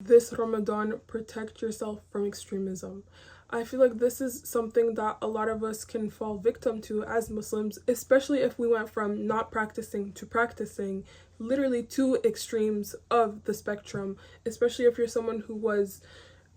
this Ramadan, protect yourself from extremism. I feel like this is something that a lot of us can fall victim to as Muslims, especially if we went from not practicing to practicing, literally two extremes of the spectrum, especially if you're someone who was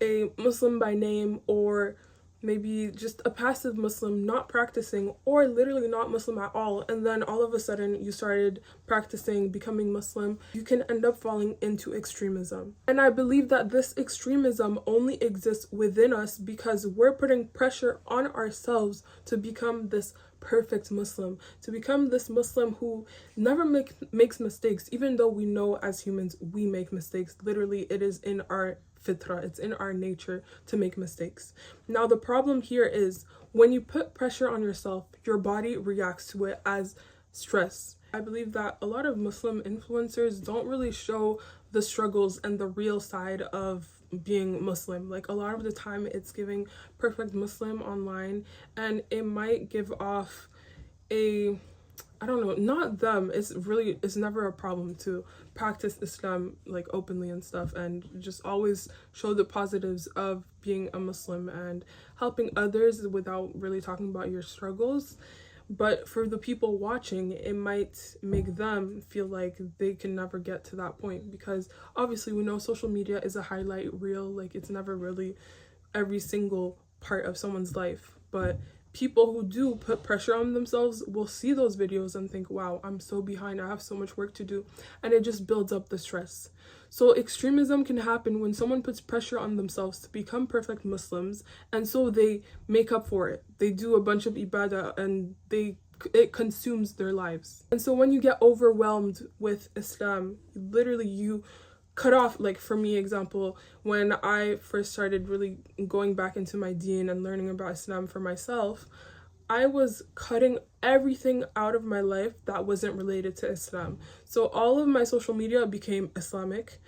a Muslim by name, or maybe just a passive Muslim, not practicing, or literally not Muslim at all, and then all of a sudden you started practicing, becoming Muslim. You can end up falling into extremism. And I believe that this extremism only exists within us because we're putting pressure on ourselves to become this perfect Muslim, to become this Muslim who never makes mistakes, even though we know as humans we make mistakes. Literally, it is in our fitra, it's in our nature to make mistakes. Now, the problem here is when you put pressure on yourself, your body reacts to it as stress. I believe that a lot of Muslim influencers don't really show the struggles and the real side of being Muslim. Like, a lot of the time it's giving perfect Muslim online, and it might give off a, I don't know, not them. It's never a problem to practice Islam like openly and stuff, and just always show the positives of being a Muslim and helping others without really talking about your struggles. But for the people watching, it might make them feel like they can never get to that point, because obviously we know social media is a highlight reel. Like, it's never really every single part of someone's life. But people who do put pressure on themselves will see those videos and think, wow, I'm so behind, I have so much work to do, and it just builds up the stress. So extremism can happen when someone puts pressure on themselves to become perfect Muslims, and so they make up for it. They do a bunch of ibadah and it consumes their lives. And so when you get overwhelmed with Islam, literally you cut off, like for me, example, when I first started really going back into my deen and learning about Islam for myself, I was cutting everything out of my life that wasn't related to Islam. So all of my social media became Islamic.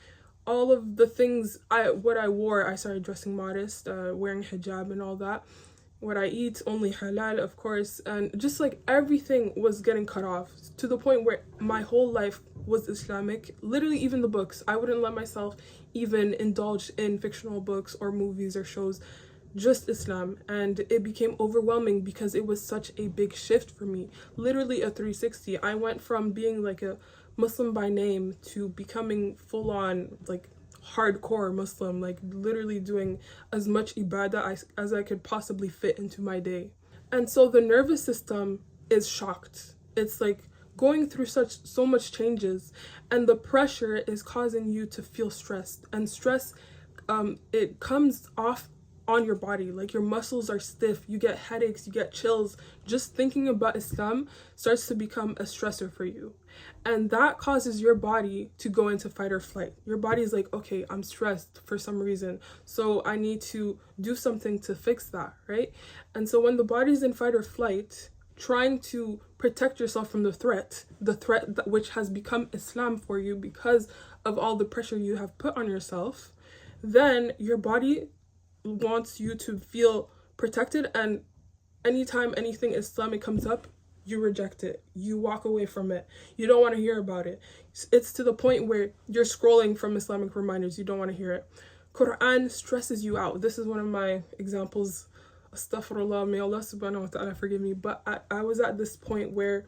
All of the things what I wore, I started dressing modest, wearing hijab and all that. What I eat, only halal, of course, and just like everything was getting cut off to the point where my whole life was Islamic. Literally, even the books, I wouldn't let myself even indulge in fictional books or movies or shows, just Islam. And it became overwhelming because it was such a big shift for me, literally a 360. I went from being like a Muslim by name to becoming full-on like hardcore Muslim, like literally doing as much ibadah as I could possibly fit into my day. And so the nervous system is shocked. It's like going through so much changes, and the pressure is causing you to feel stressed. And stress, it comes off on your body. Like, your muscles are stiff, you get headaches, you get chills. Just thinking about Islam starts to become a stressor for you, and that causes your body to go into fight or flight. Your body is like, okay, I'm stressed for some reason, so I need to do something to fix that, right? And so when the body's in fight or flight, trying to protect yourself from the threat which has become Islam for you because of all the pressure you have put on yourself, then your body wants you to feel protected, and anytime anything Islamic comes up, you reject it, you walk away from it, you don't want to hear about it. It's to the point where you're scrolling from Islamic reminders, you don't want to hear it. Quran stresses you out. This is one of my examples. Astaghfirullah, may Allah subhanahu wa ta'ala forgive me, but I was at this point where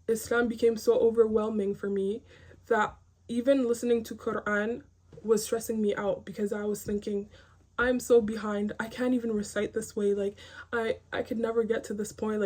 Islam became so overwhelming for me that even listening to Quran was stressing me out, because I was thinking, I'm so behind, I can't even recite this way, like I could never get to this point,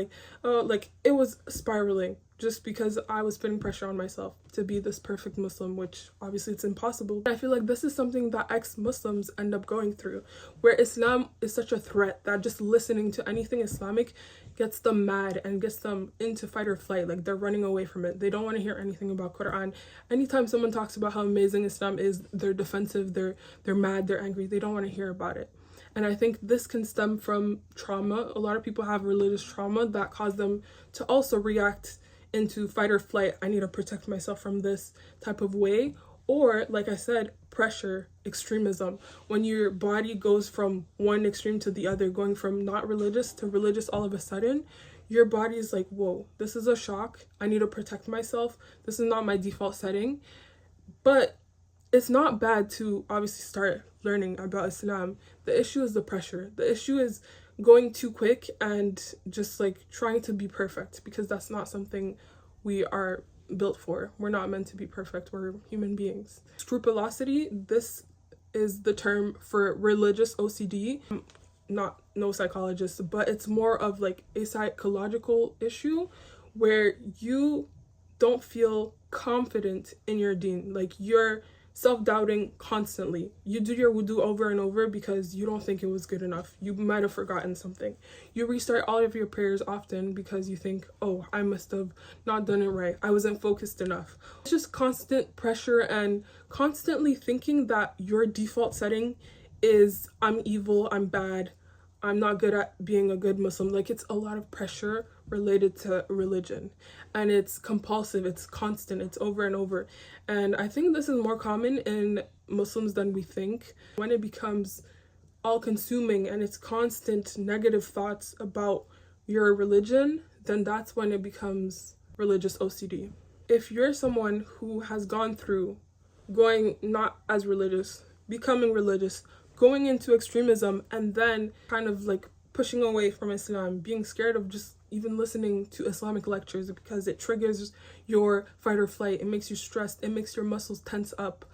like it was spiraling, just because I was putting pressure on myself to be this perfect Muslim, which obviously it's impossible. I feel like this is something that ex-Muslims end up going through, where Islam is such a threat that just listening to anything Islamic gets them mad and gets them into fight or flight. Like, they're running away from it. They don't want to hear anything about Quran. Anytime someone talks about how amazing Islam is, they're defensive, they're mad, they're angry. They don't want to hear about it. And I think this can stem from trauma. A lot of people have religious trauma that cause them to also react into fight or flight. I need to protect myself from this type of way. Or, like I said, pressure, extremism. When your body goes from one extreme to the other, going from not religious to religious all of a sudden, your body is like, whoa, this is a shock. I need to protect myself. This is not my default setting. But it's not bad to obviously start learning about Islam. The issue is the pressure. The issue is going too quick and just like trying to be perfect, because that's not something we are built for. We're not meant to be perfect. We're human beings. Scrupulosity, this is the term for religious OCD. Not no psychologist, but it's more of like a psychological issue where you don't feel confident in your deen. Like you're self-doubting constantly. You do your wudu over and over because you don't think it was good enough. You might have forgotten something. You restart all of your prayers often because you think, oh, I must have not done it right. I wasn't focused enough. It's just constant pressure and constantly thinking that your default setting is I'm evil, I'm bad, I'm not good at being a good Muslim. Like, it's a lot of pressure related to religion, and it's compulsive, it's constant, it's over and over. And I think this is more common in Muslims than we think. When it becomes all-consuming and it's constant negative thoughts about your religion, then that's when it becomes religious OCD. If you're someone who has gone through going not as religious, becoming religious, going into extremism, and then kind of like pushing away from Islam, being scared of just even listening to Islamic lectures because it triggers your fight or flight, it makes you stressed, it makes your muscles tense up,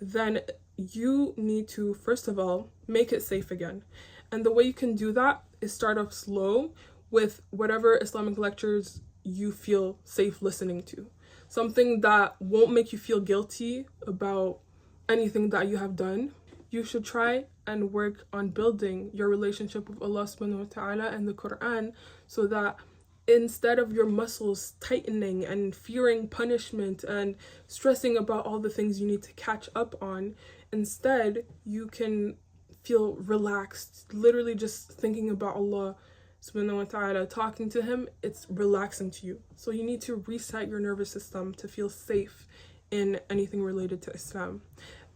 then you need to, first of all, make it safe again. And the way you can do that is start off slow with whatever Islamic lectures you feel safe listening to. Something that won't make you feel guilty about anything that you have done. You should try and work on building your relationship with Allah subhanahu wa ta'ala and the Quran, so that instead of your muscles tightening and fearing punishment and stressing about all the things you need to catch up on, instead you can feel relaxed. Literally just thinking about Allah subhanahu wa ta'ala, talking to him, it's relaxing to you. So you need to reset your nervous system to feel safe in anything related to Islam.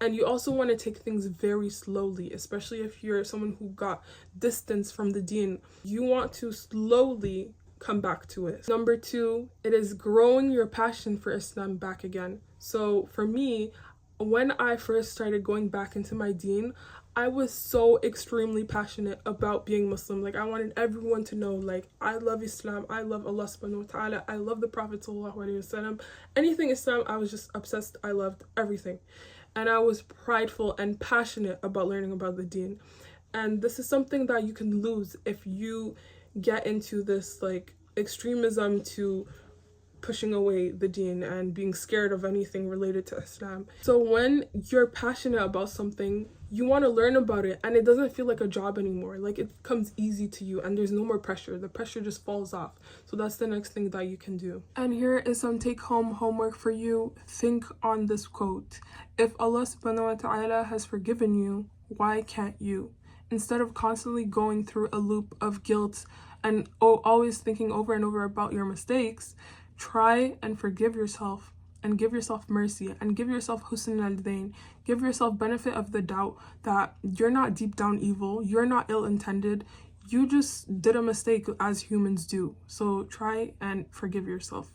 And you also want to take things very slowly, especially if you're someone who got distance from the deen. You want to slowly come back to it. Number 2, it is growing your passion for Islam back again. So for me, when I first started going back into my deen, I was so extremely passionate about being Muslim. Like, I wanted everyone to know, like, I love Islam, I love Allah subhanahu wa ta'ala, I love the Prophet sallallahu alaihi wasallam. Anything Islam, I was just obsessed. I loved everything. And I was prideful and passionate about learning about the deen. And this is something that you can lose if you get into this like extremism to pushing away the deen and being scared of anything related to Islam. So when you're passionate about something, you want to learn about it, and it doesn't feel like a job anymore. Like, it comes easy to you and there's no more pressure. The pressure just falls off. So that's the next thing that you can do. And here is some take-home homework for you. Think on this quote. If Allah subhanahu wa ta'ala has forgiven you, why can't you? Instead of constantly going through a loop of guilt and always thinking over and over about your mistakes, try and forgive yourself and give yourself mercy and give yourself husn al-dain. Give yourself benefit of the doubt that you're not deep down evil, you're not ill-intended, you just did a mistake as humans do. So try and forgive yourself.